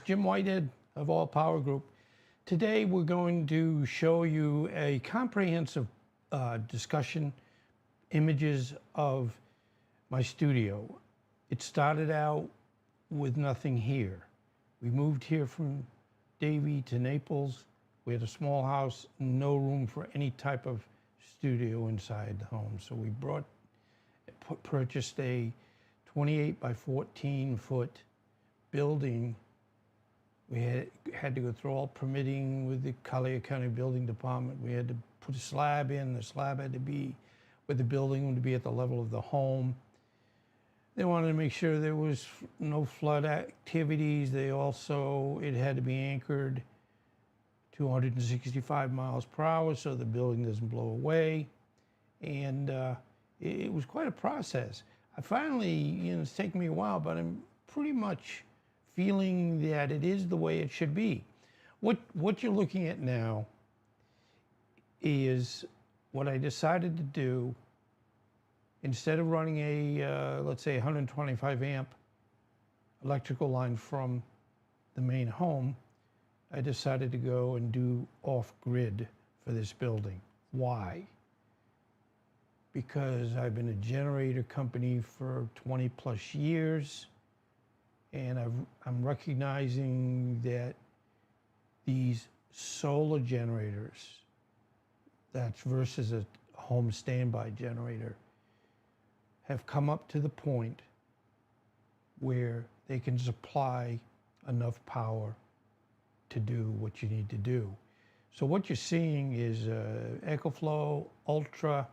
Jim Whitehead of All Power Group. Today we're going to show you a comprehensive discussion, images of my studio. It started out with nothing here. We moved here from Davie to Naples. We had a small house, no room for any type of studio inside the home. So we purchased a 28 by 14 foot building. We had to go through all permitting with the Collier County Building Department. We had to put a slab in. The slab had to be with the building to be at the level of the home. They wanted to make sure there was no flood activities. It had to be anchored 265 miles per hour so the building doesn't blow away. And it was quite a process. I finally, it's taken me a while, but I'm pretty much feeling that it is the way it should be. What you're looking at now is what I decided to do. Instead of running a, let's say, 125 amp electrical line from the main home, I decided to go and do off-grid for this building. Why? Because I've been a generator company for 20 plus years, and I'm recognizing that these solar generators, that's versus a home standby generator, have come up to the point where they can supply enough power to do what you need to do. So what you're seeing is EcoFlow Ultra.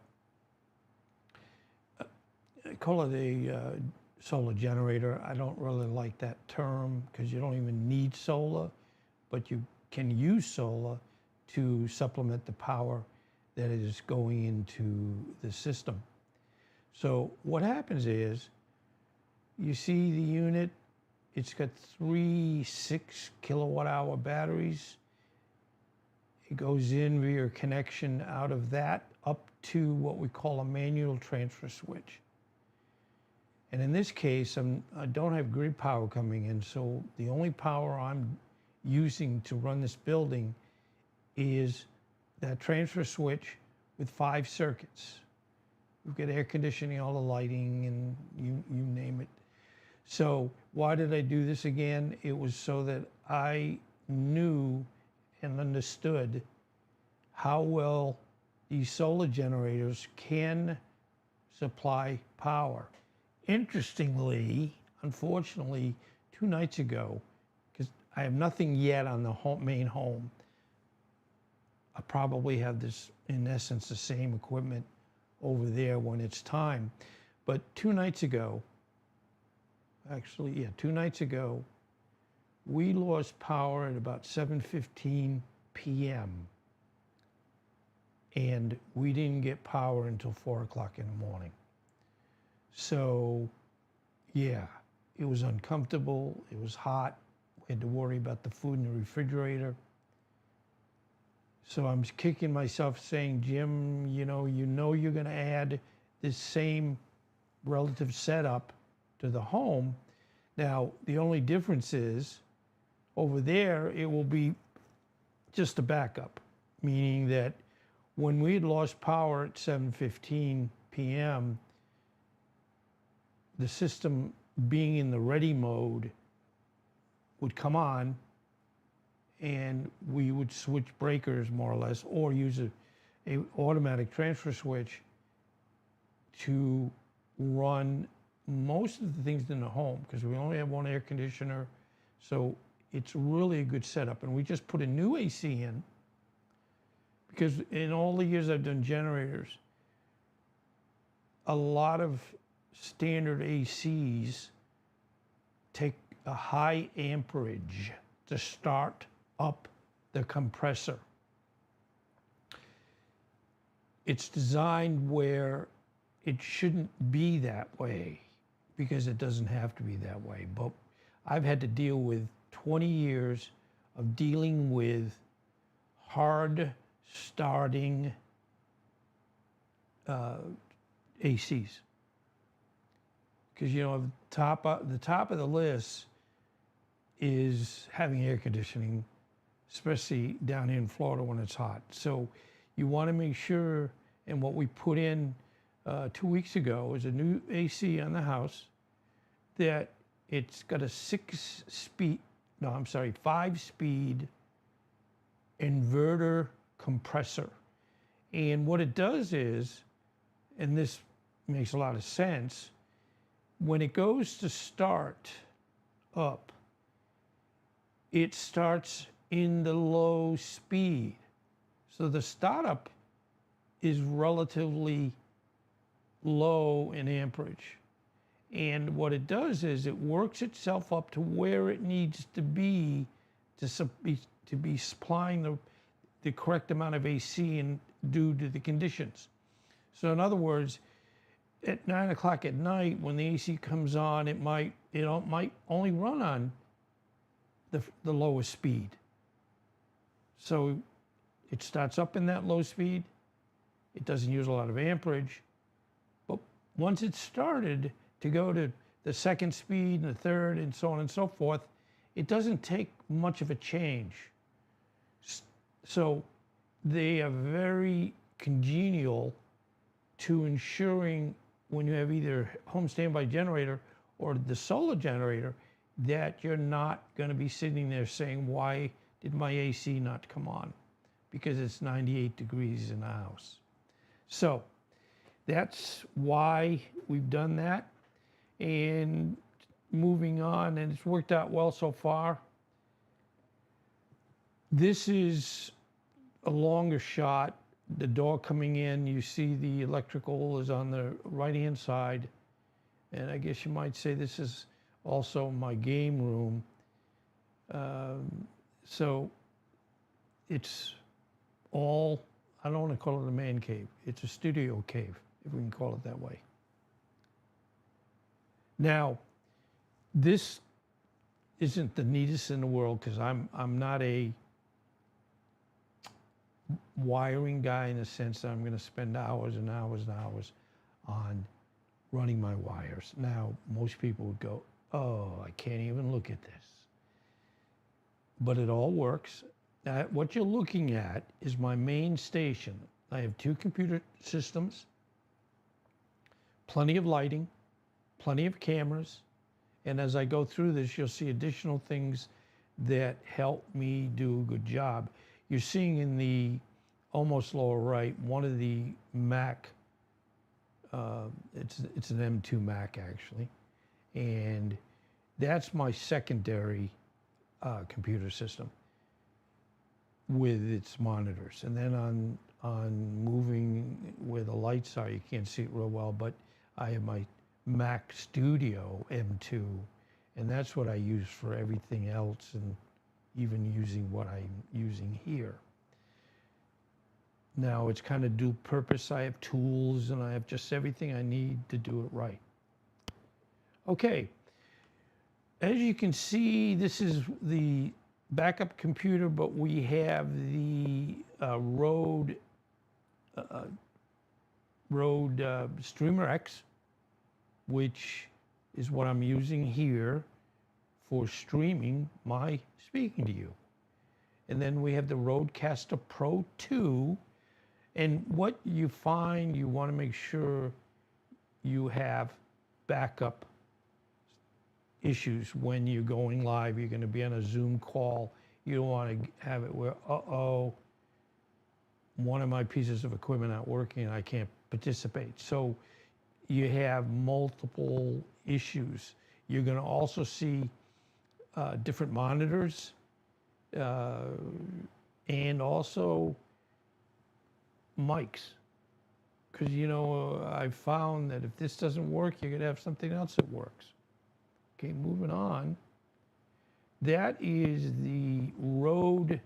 I call it a solar generator. I don't really like that term because you don't even need solar, but you can use solar to supplement the power that is going into the system. So what happens is, you see the unit, it's got 3 6 kilowatt hour batteries. It goes in via connection out of that up to what we call a manual transfer switch. And in this case, I don't have grid power coming in, so the only power I'm using to run this building is that transfer switch with 5 circuits. We've got air conditioning, all the lighting, and you name it. So why did I do this again? It was so that I knew and understood how well these solar generators can supply power. Interestingly, unfortunately, 2 nights ago, because I have nothing yet on the main home, I probably have this, in essence, the same equipment over there when it's time. But 2 nights ago, actually, yeah, 2 nights ago, we lost power at about 7:15 p.m. And we didn't get power until 4 o'clock in the morning. So, yeah, it was uncomfortable. It was hot. We had to worry about the food in the refrigerator. So I'm kicking myself saying, Jim, you know you're going to add this same relative setup to the home. Now, the only difference is over there, it will be just a backup, meaning that when we had lost power at 7:15 p.m., the system being in the ready mode would come on, and we would switch breakers more or less, or use a automatic transfer switch to run most of the things in the home, because we only have 1 air conditioner. So it's really a good setup. And we just put a new AC in, because in all the years I've done generators, a lot of standard ACs take a high amperage to start up the compressor. It's designed where it shouldn't be that way, because it doesn't have to be that way. But I've had to deal with 20 years of dealing with hard starting ACs. Because the top of the list is having air conditioning, especially down here in Florida when it's hot. So you want to make sure, and what we put in 2 weeks ago is a new AC on the house, that it's got a 5-speed inverter compressor. And what it does is, and this makes a lot of sense, when it goes to start up, it starts in the low speed. So the startup is relatively low in amperage. And what it does is it works itself up to where it needs to be to be supplying the correct amount of AC and due to the conditions. So in other words, at 9 o'clock at night, when the AC comes on, it might only run on the lowest speed. So it starts up in that low speed. It doesn't use a lot of amperage. But once it's started to go to the second speed and the third and so on and so forth, it doesn't take much of a change. So they are very congenial to ensuring when you have either home standby generator or the solar generator that you're not going to be sitting there saying, why did my AC not come on? Because it's 98 degrees in the house. So that's why we've done that. And moving on, and it's worked out well so far. This is a longer shot. The door coming in, you see the electrical is on the right-hand side. And I guess you might say this is also my game room. So it's all, I don't want to call it a man cave. It's a studio cave, if we can call it that way. Now, this isn't the neatest in the world because I'm not a wiring guy in the sense that I'm going to spend hours and hours and hours on running my wires. Now, most people would go, oh, I can't even look at this. But it all works. What you're looking at is my main station. I have 2 computer systems, plenty of lighting, plenty of cameras. And as I go through this, you'll see additional things that help me do a good job. You're seeing in the almost lower right, one of the Mac, it's an M2 Mac actually. And that's my secondary computer system with its monitors. And then on moving where the lights are, you can't see it real well, but I have my Mac Studio M2, and that's what I use for everything else, and even using what I'm using here. Now it's kind of dual purpose. I have tools and I have just everything I need to do it right. Okay, as you can see, this is the backup computer, but we have the Rode Streamer X, which is what I'm using here for streaming my speaking to you. And then we have the Rodecaster Pro 2. And what you find, you want to make sure you have backup issues when you're going live. You're going to be on a Zoom call. You don't want to have it where, one of my pieces of equipment not working and I can't participate. So you have multiple issues. You're going to also see different monitors and also mics. Because, I've found that if this doesn't work, you're going to have something else that works. Okay, moving on. That is the Rode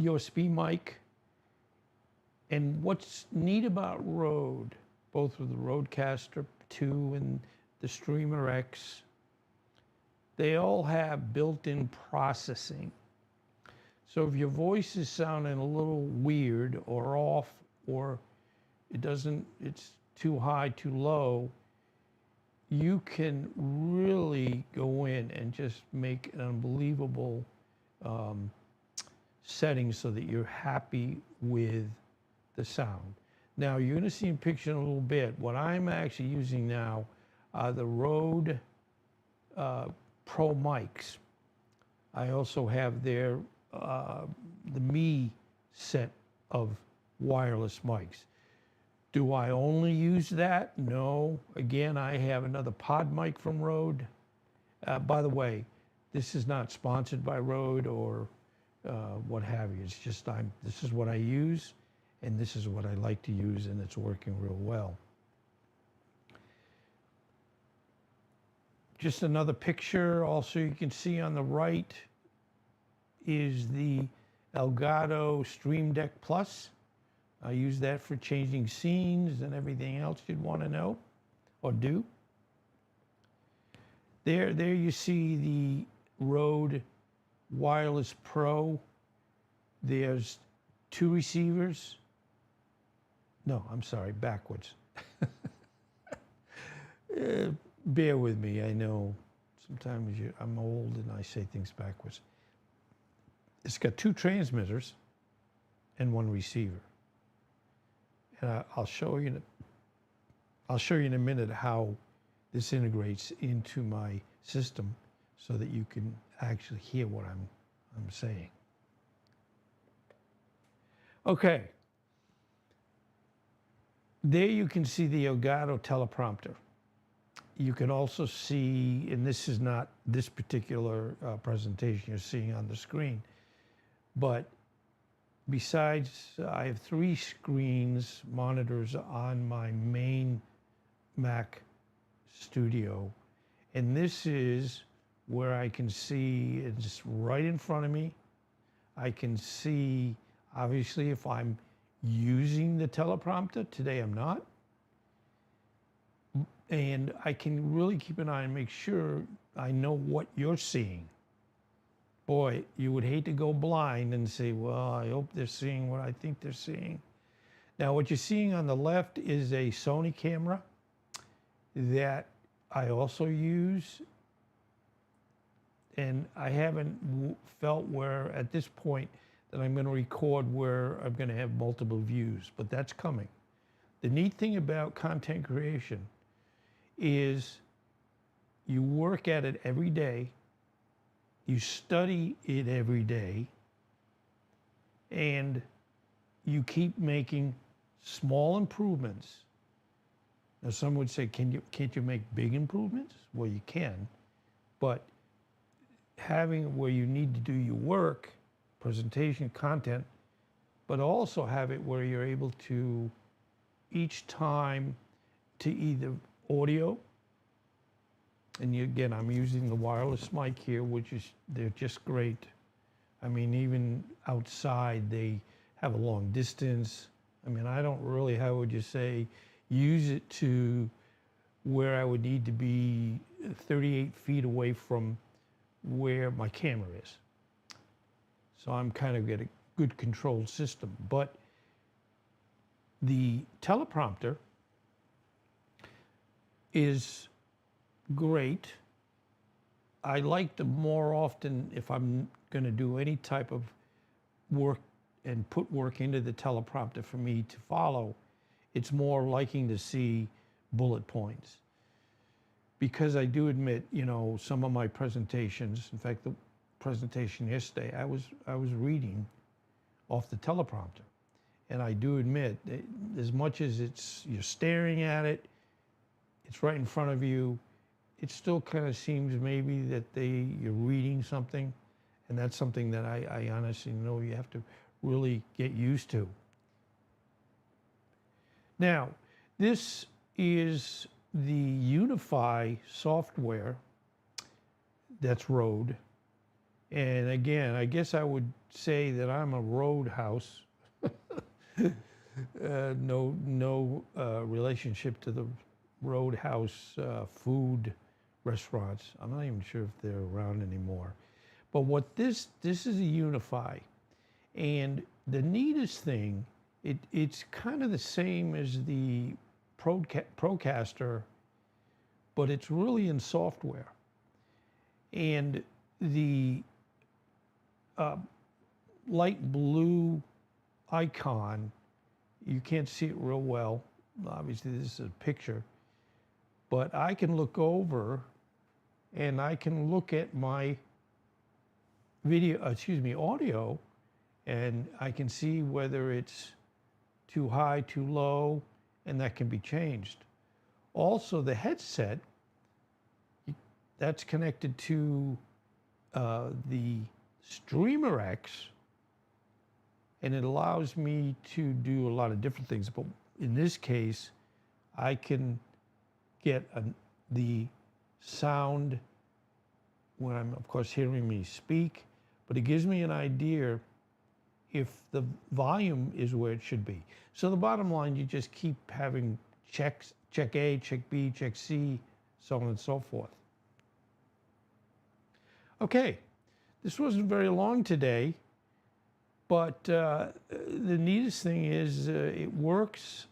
USB mic. And what's neat about Rode, both with the Rodecaster 2 and the Streamer X, they all have built-in processing. So if your voice is sounding a little weird or off, or it's too high, too low, you can really go in and just make an unbelievable setting so that you're happy with the sound. Now, you're going to see in picture in a little bit. What I'm actually using now are the Rode Pro mics. I also have their the Me set of wireless mics. Do I only use that? No. Again, I have another pod mic from Rode. By the way, this is not sponsored by Rode or what have you. It's just this is what I use, and this is what I like to use, and it's working real well. Just another picture. Also, you can see on the right is the Elgato Stream Deck Plus. I use that for changing scenes and everything else you'd want to know or do. There you see the Rode Wireless Pro. There's 2 receivers. No, I'm sorry, backwards. Bear with me. I know sometimes I'm old and I say things backwards. It's got 2 transmitters and 1 receiver. And I'll show you in a minute how this integrates into my system so that you can actually hear what I'm saying. Okay. There you can see the Elgato teleprompter. You can also see, and this is not this particular presentation you're seeing on the screen, but besides, I have 3 screens, monitors on my main Mac Studio. And this is where I can see, it's right in front of me. I can see, obviously, if I'm using the teleprompter. Today I'm not. And I can really keep an eye and make sure I know what you're seeing. Boy, you would hate to go blind and say, well, I hope they're seeing what I think they're seeing. Now, what you're seeing on the left is a Sony camera that I also use. And I haven't felt where, at this point, that I'm going to record where I'm going to have multiple views, but that's coming. The neat thing about content creation is you work at it every day, you study it every day, and you keep making small improvements. Now, some would say, can't you make big improvements? Well, you can, but having where you need to do your work, presentation, content, but also have it where you're able to each time to either audio, and again, I'm using the wireless mic here, which is, they're just great. I mean, even outside, they have a long distance. I mean, I don't really, how would you say, use it to where I would need to be 38 feet away from where my camera is. So I'm kind of at a good controlled system. But the teleprompter is great. I like to more often, if I'm going to do any type of work and put work into the teleprompter for me to follow, it's more liking to see bullet points. Because I do admit, you know, some of my presentations, in fact, the presentation yesterday, I was reading off the teleprompter. And I do admit, as much as you're staring at it, it's right in front of you, it still kind of seems maybe that you're reading something, and that's something that I honestly know you have to really get used to. Now, this is the Unify software that's Rode. And again, I guess I would say that I'm a Rode house. No relationship to the Roadhouse food restaurants. I'm not even sure if they're around anymore. But what this is a Unify. And the neatest thing, it's kind of the same as the Procaster but it's really in software. And the light blue icon, you can't see it real well. Obviously, this is a picture, but I can look over and I can look at my audio, and I can see whether it's too high, too low, and that can be changed. Also, the headset, that's connected to the Streamer X, and it allows me to do a lot of different things. But in this case, I can get the sound when I'm, of course, hearing me speak, but it gives me an idea if the volume is where it should be. So the bottom line, you just keep having checks, check A, check B, check C, so on and so forth. Okay, this wasn't very long today, but the neatest thing is it works.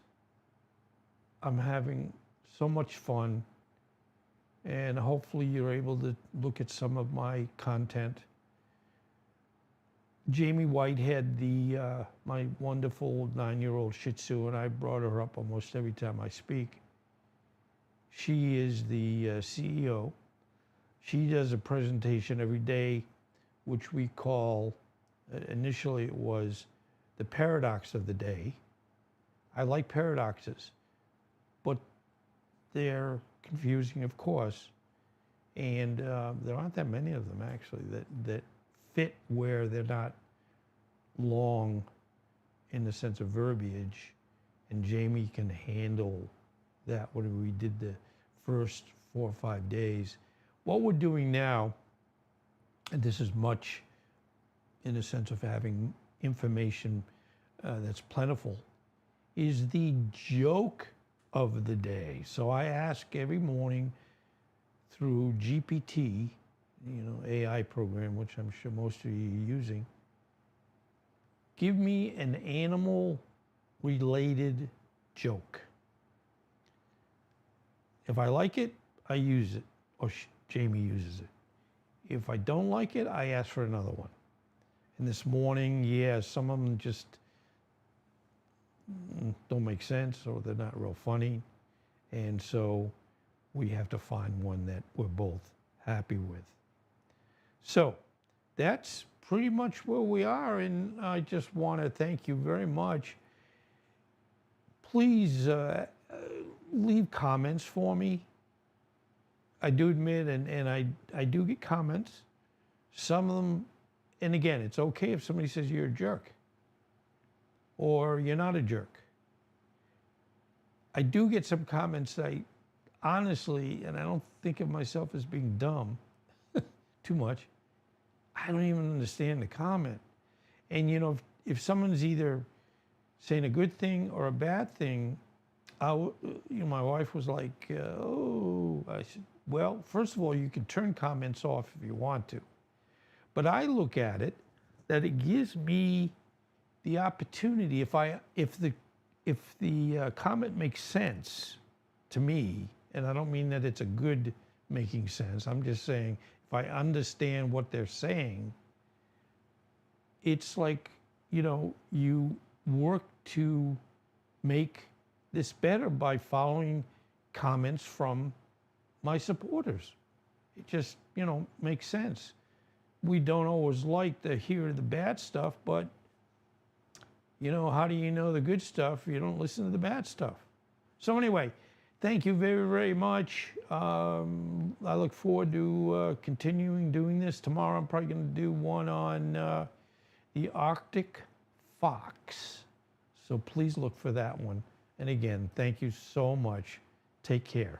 I'm having so much fun, and hopefully you're able to look at some of my content. Jamie Whitehead, my wonderful 9-year-old Shih Tzu, and I brought her up almost every time I speak. She is the CEO. She does a presentation every day, which we call, initially it was the paradox of the day. I like paradoxes, but they're confusing, of course, and there aren't that many of them actually that fit where they're not long in the sense of verbiage, and Jamie can handle that when we did the first 4 or 5 days. What we're doing now, and this is much in the sense of having information that's plentiful, is the joke of the day. So I ask every morning through GPT, AI program, which I'm sure most of you are using, give me an animal-related joke. If I like it, I use it, or Jamie uses it. If I don't like it, I ask for another one. And this morning, some of them just don't make sense, or they're not real funny. And so we have to find one that we're both happy with. So that's pretty much where we are, and I just want to thank you very much. Please leave comments for me. I do admit, and I do get comments. Some of them, and again, it's okay if somebody says you're a jerk or you're not a jerk. I do get some comments that I honestly, and I don't think of myself as being dumb too much, I don't even understand the comment. And if someone's either saying a good thing or a bad thing, my wife was like, oh, I said, well, first of all, you can turn comments off if you want to. But I look at it that it gives me the opportunity, if the comment makes sense to me, and I don't mean that it's a good making sense, I'm just saying if I understand what they're saying, it's like, you work to make this better by following comments from my supporters. It just, makes sense. We don't always like to hear the bad stuff, but, how do you know the good stuff? You don't listen to the bad stuff. So anyway, thank you very, very much. I look forward to continuing doing this. Tomorrow I'm probably going to do one on the Arctic fox. So please look for that one. And again, thank you so much. Take care.